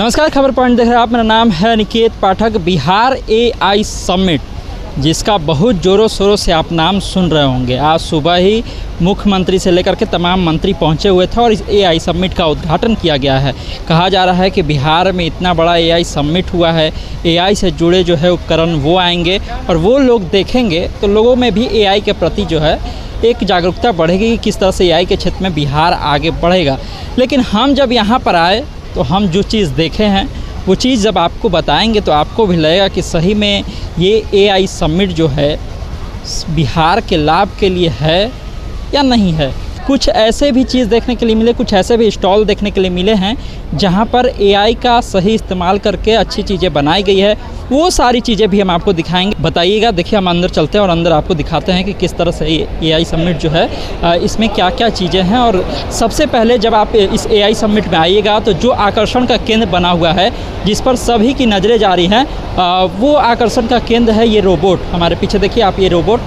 नमस्कार, खबर पॉइंट देख रहे हैं आप। मेरा नाम है निकेत पाठक। बिहार एआई समिट, जिसका बहुत ज़ोरों शोरों से आप नाम सुन रहे होंगे, आज सुबह ही मुख्यमंत्री से लेकर के तमाम मंत्री पहुंचे हुए थे और इस एआई समिट का उद्घाटन किया गया है। कहा जा रहा है कि बिहार में इतना बड़ा एआई समिट हुआ है, एआई से जुड़े जो है उपकरण वो आएंगे और वो लोग देखेंगे तो लोगों में भी एआई के प्रति जो है एक जागरूकता बढ़ेगी कि किस तरह से एआई के क्षेत्र में बिहार आगे बढ़ेगा। लेकिन हम जब यहाँ पर आए तो हम जो चीज़ देखे हैं वो चीज़ जब आपको बताएंगे तो आपको भी लगेगा कि सही में ये एआई समिट जो है बिहार के लाभ के लिए है या नहीं है। कुछ ऐसे भी चीज़ देखने के लिए मिले, कुछ ऐसे भी स्टॉल देखने के लिए मिले हैं जहाँ पर एआई का सही इस्तेमाल करके अच्छी चीज़ें बनाई गई है। वो सारी चीज़ें भी हम आपको दिखाएंगे, बताइएगा। देखिए, हम अंदर चलते हैं और अंदर आपको दिखाते हैं कि किस तरह से एआई समिट जो है इसमें क्या क्या चीज़ें हैं। और सबसे पहले जब आप इस एआई समिट में आइएगा तो जो आकर्षण का केंद्र बना हुआ है, जिस पर सभी की नज़रें जा रही हैं, वो आकर्षण का केंद्र है ये रोबोट। हमारे पीछे देखिए आप, ये रोबोट।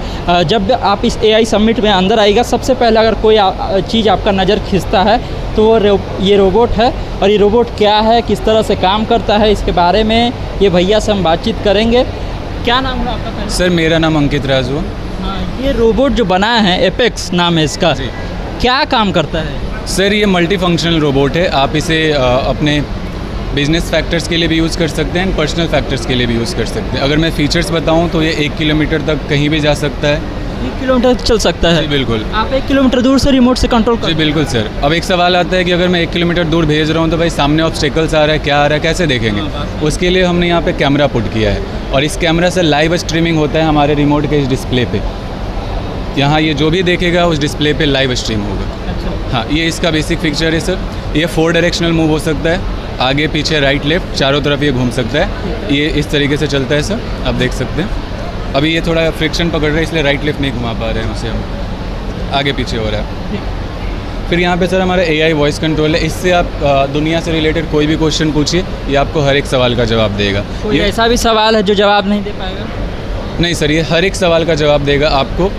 जब आप इस एआई समिट में अंदर आइएगा, सबसे पहले अगर कोई चीज़ आपका नज़र खींचता है तो वो ये रोबोट है। और ये रोबोट क्या है, किस तरह से काम करता है, इसके बारे में ये भैया से हम बातचीत करेंगे। क्या नाम है आपका? सर, मेरा नाम अंकित राजू। हाँ, ये रोबोट जो बनाया है, एपेक्स नाम है इसका, क्या काम करता है? सर, ये मल्टी फंक्शनल रोबोट है। आप इसे अपने बिजनेस फैक्टर्स के लिए भी यूज़ कर सकते हैं, पर्सनल फैक्टर्स के लिए भी यूज़ कर सकते हैं। अगर मैं फीचर्स बताऊं तो ये 1 किलोमीटर तक कहीं भी जा सकता है। 1 किलोमीटर चल सकता है? जी बिल्कुल। आप 1 किलोमीटर दूर से रिमोट से कंट्रोल कर? जी बिल्कुल सर। अब एक सवाल आता है कि अगर मैं 1 किलोमीटर दूर भेज रहा हूँ तो भाई सामने ऑब्स्टेकल्स आ रहा है, क्या आ रहा है, कैसे देखेंगे? उसके लिए हमने यहाँ पे कैमरा पुट किया है और इस कैमरा से लाइव स्ट्रीमिंग होता है हमारे रिमोट के इस डिस्प्ले पे। यहाँ ये जो भी देखेगा उस डिस्प्ले पे लाइव स्ट्रीम होगा। अच्छा। हाँ, ये इसका बेसिक फीचर है सर। ये 4 डायरेक्शनल मूव हो सकता है, आगे पीछे राइट लेफ्ट चारों तरफ ये घूम सकता है। ये इस तरीके से चलता है सर, आप देख सकते हैं। अभी ये थोड़ा फ्रिक्शन पकड़ रहा है इसलिए राइट लेफ्ट नहीं घुमा पा रहे हैं उसे, हम आगे पीछे हो रहा है। फिर यहाँ पे सर हमारा एआई वॉइस कंट्रोल है। इससे आप दुनिया से रिलेटेड कोई भी क्वेश्चन पूछिए, ये आपको हर एक सवाल का जवाब देगा। कोई ऐसा भी सवाल है जो जवाब नहीं दे पाएगा? नहीं सर, ये हर एक सवाल का जवाब देगा आपको।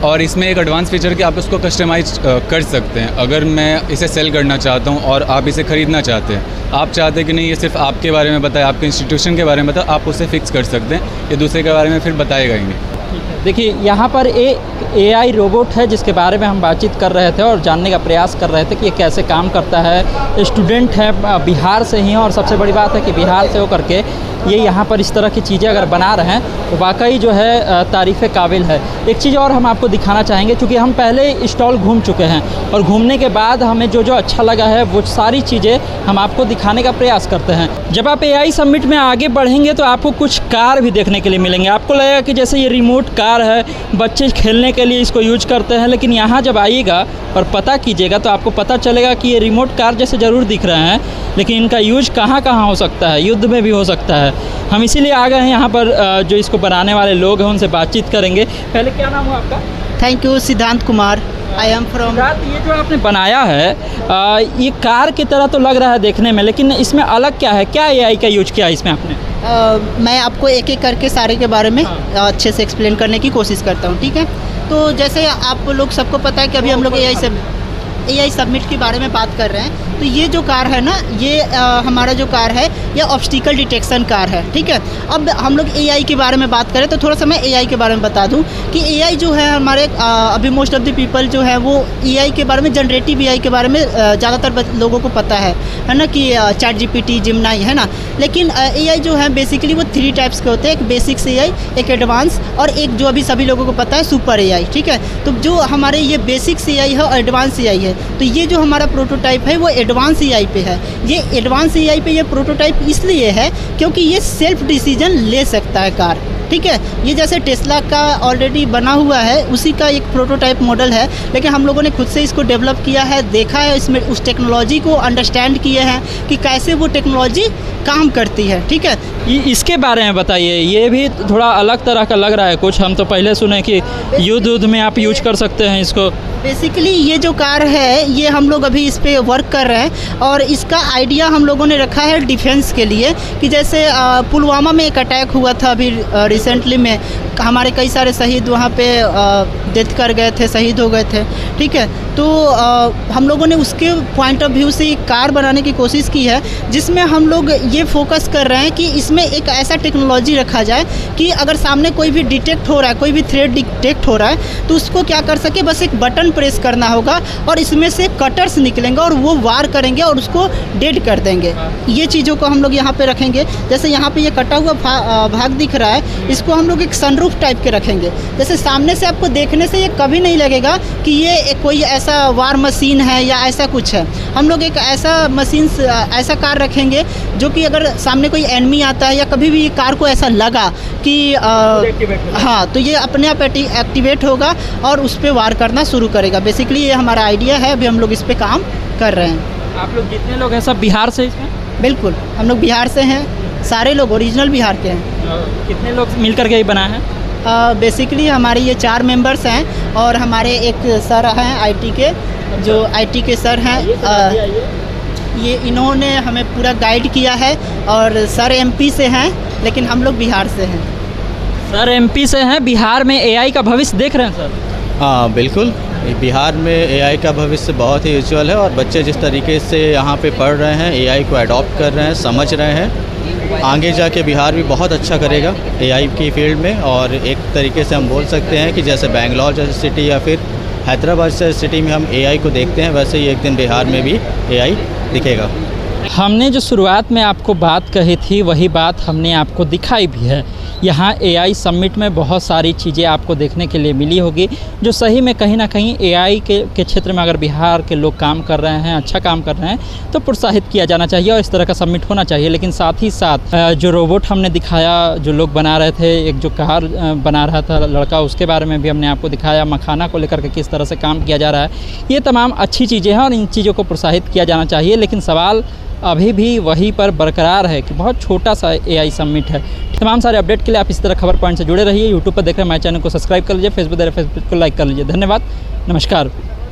और इसमें एक एडवांस फीचर कि आप उसको कस्टमाइज कर सकते हैं। अगर मैं इसे सेल करना चाहता हूं और आप इसे ख़रीदना चाहते हैं, आप चाहते हैं कि नहीं ये सिर्फ आपके बारे में बताए, आपके इंस्टीट्यूशन के बारे में बताए, आप उसे फिक्स कर सकते हैं। ये दूसरे के बारे में फिर बताएगा ही नहीं। देखिए, यहाँ पर एआई रोबोट है जिसके बारे में हम बातचीत कर रहे थे और जानने का प्रयास कर रहे थे कि ये कैसे काम करता है। स्टूडेंट है बिहार से ही हैं और सबसे बड़ी बात है कि बिहार से होकर के ये यहाँ पर इस तरह की चीज़ें अगर बना रहे हैं तो वाकई जो है तारीफ़ काबिल है। एक चीज़ और हम आपको दिखाना चाहेंगे, क्योंकि हम पहले स्टॉल घूम चुके हैं और घूमने के बाद हमें जो जो अच्छा लगा है वो सारी चीज़ें हम आपको दिखाने का प्रयास करते हैं। जब आप एआई समिट में आगे बढ़ेंगे तो आपको कुछ कार भी देखने के लिए मिलेंगे। आपको लगेगा कि जैसे ये रिमोट कार है, बच्चे खेलने के लिए इसको यूज करते हैं, लेकिन यहाँ जब आइएगा और पता कीजिएगा तो आपको पता चलेगा कि ये रिमोट कार जैसे ज़रूर दिख रहे हैं, लेकिन इनका यूज कहाँ कहाँ हो सकता है, युद्ध में भी हो सकता है। हम इसीलिए आ गए हैं यहाँ पर। जो इसको बनाने वाले लोग हैं उनसे बातचीत करेंगे। पहले क्या नाम है आपका? थैंक यू, सिद्धांत कुमार। I am from. ये जो आपने बनाया है ये कार की तरह तो लग रहा है देखने में, लेकिन इसमें अलग क्या है? क्या एआई का यूज किया इसमें आपने? मैं आपको एक एक करके सारे के बारे में अच्छे से एक्सप्लेन करने की कोशिश करता हूँ, ठीक है? तो जैसे आप लोग सबको पता है कि अभी हम लोग एआई समिट के बारे में बात कर रहे हैं। तो ये जो कार है ना, ये हमारा जो कार है ये ऑब्स्टिकल डिटेक्शन कार है, ठीक है? अब हम लोग एआई के बारे में बात करें तो थोड़ा सा मैं एआई के बारे में बता दूं कि एआई जो है हमारे अभी मोस्ट ऑफ द पीपल जो है वो एआई के बारे में, जनरेटिव एआई के बारे में ज़्यादातर लोगों को पता है ना, कि चैट जीपीटी, जिमनाई, है ना। लेकिन एआई जो है बेसिकली वो 3 टाइप्स के होते हैं। एक बेसिक्स एआई, एक एडवांस और एक जो अभी सभी लोगों को पता है सुपर एआई, ठीक है? तो जो हमारे ये बेसिक्स एआई है और एडवांस एआई है, तो ये जो हमारा प्रोटोटाइप है वो एडवांस एआई पे है। ये एडवांस एआई पे ये प्रोटोटाइप इसलिए है क्योंकि ये सेल्फ डिसीजन ले सकता है कार, ठीक है? ये जैसे टेस्ला का ऑलरेडी बना हुआ है, उसी का एक प्रोटोटाइप मॉडल है, लेकिन हम लोगों ने खुद से इसको डेवलप किया है, देखा है, इसमें उस टेक्नोलॉजी को अंडरस्टैंड किए हैं कि कैसे वो टेक्नोलॉजी काम करती है, ठीक है? इसके बारे में बताइए। ये भी थोड़ा अलग तरह का लग रहा है कुछ। हम तो पहले सुने कि युद्ध में आप यूज कर सकते हैं इसको। बेसिकली ये जो कार है ये हम लोग अभी इस पे वर्क कर रहे हैं और इसका आइडिया हम लोगों ने रखा है डिफेंस के लिए, कि जैसे पुलवामा में एक अटैक हुआ था अभी रिसेंटली में, हमारे कई सारे शहीद वहाँ पे डेथ कर गए थे, शहीद हो गए थे, ठीक है। तो हम लोगों ने उसके पॉइंट ऑफ व्यू से एक कार बनाने की कोशिश की है, जिसमें हम लोग ये फोकस कर रहे हैं कि इसमें एक ऐसा टेक्नोलॉजी रखा जाए कि अगर सामने कोई भी डिटेक्ट हो रहा है, कोई भी थ्रेट डिटेक्ट हो रहा है, तो उसको क्या कर सके, बस एक बटन प्रेस करना होगा और इसमें से कटर्स निकलेंगे और वो वार करेंगे और उसको डेड कर देंगे। ये चीज़ों को हम लोग यहाँ पे रखेंगे। जैसे यहाँ पे ये कटा हुआ भाग दिख रहा है, इसको हम लोग एक सनरूफ टाइप के रखेंगे। जैसे सामने से आपको देखने से ये कभी नहीं लगेगा कि ये एक कोई ऐसा वार मशीन है या ऐसा कुछ है। हम लोग एक ऐसा मशीन, ऐसा कार रखेंगे जो कि अगर सामने कोई एनिमी आता है या कभी भी कार को ऐसा लगा कि हाँ, तो ये अपने आप एक्टिवेट होगा और उस पर वार करना शुरू करेगा। बेसिकली ये हमारा आइडिया है, अभी हम लोग इस पर काम कर रहे हैं। आप लोग जितने लोग हैं सब बिहार से इसमें? बिल्कुल, हम लोग बिहार से हैं, सारे लोग ओरिजिनल बिहार के हैं। कितने लोग मिल करके ये बना है? बेसिकली हमारे ये 4 मेंबर्स हैं और हमारे एक सर हैं आईटी के, जो आईटी के सर हैं, ये इन्होंने हमें पूरा गाइड किया है। और सर एमपी से हैं, लेकिन हम लोग बिहार से हैं। सर एमपी से हैं, बिहार में एआई का भविष्य देख रहे हैं सर? हाँ बिल्कुल, बिहार में एआई का भविष्य बहुत ही उज्जवल है और बच्चे जिस तरीके से यहाँ पे पढ़ रहे हैं, एआई को अडॉप्ट कर रहे हैं, समझ रहे हैं, आगे जाके बिहार भी बहुत अच्छा करेगा एआई की फील्ड में। और एक तरीके से हम बोल सकते हैं कि जैसे बेंगलोर जैसी सिटी या फिर हैदराबाद जैसी सिटी में हम एआई को देखते हैं, वैसे ही एक दिन बिहार में भी एआई दिखेगा। हमने जो शुरुआत में आपको बात कही थी वही बात हमने आपको दिखाई भी है। यहाँ एआई समिट में बहुत सारी चीज़ें आपको देखने के लिए मिली होगी, जो सही में कहीं ना कहीं एआई के क्षेत्र में अगर बिहार के लोग काम कर रहे हैं, अच्छा काम कर रहे हैं, तो प्रोत्साहित किया जाना चाहिए और इस तरह का समिट होना चाहिए। लेकिन साथ ही साथ जो रोबोट हमने दिखाया, जो लोग बना रहे थे, एक जो कार बना रहा था लड़का, उसके बारे में भी हमने आपको दिखाया। मखाना को लेकर के किस तरह से काम किया जा रहा है, ये तमाम अच्छी चीज़ें हैं और इन चीज़ों को प्रोत्साहित किया जाना चाहिए। लेकिन सवाल अभी भी वहीं पर बरकरार है कि बहुत छोटा सा एआई समिट है। तमाम सारे अपडेट के लिए आप इस तरह खबर पॉइंट से जुड़े रहिए। यूट्यूब पर देख रहे हैं हमारे चैनल को सब्सक्राइब कर लीजिए, फेसबुक देख रहे हैं फेसबुक को लाइक कर लीजिए। धन्यवाद, नमस्कार।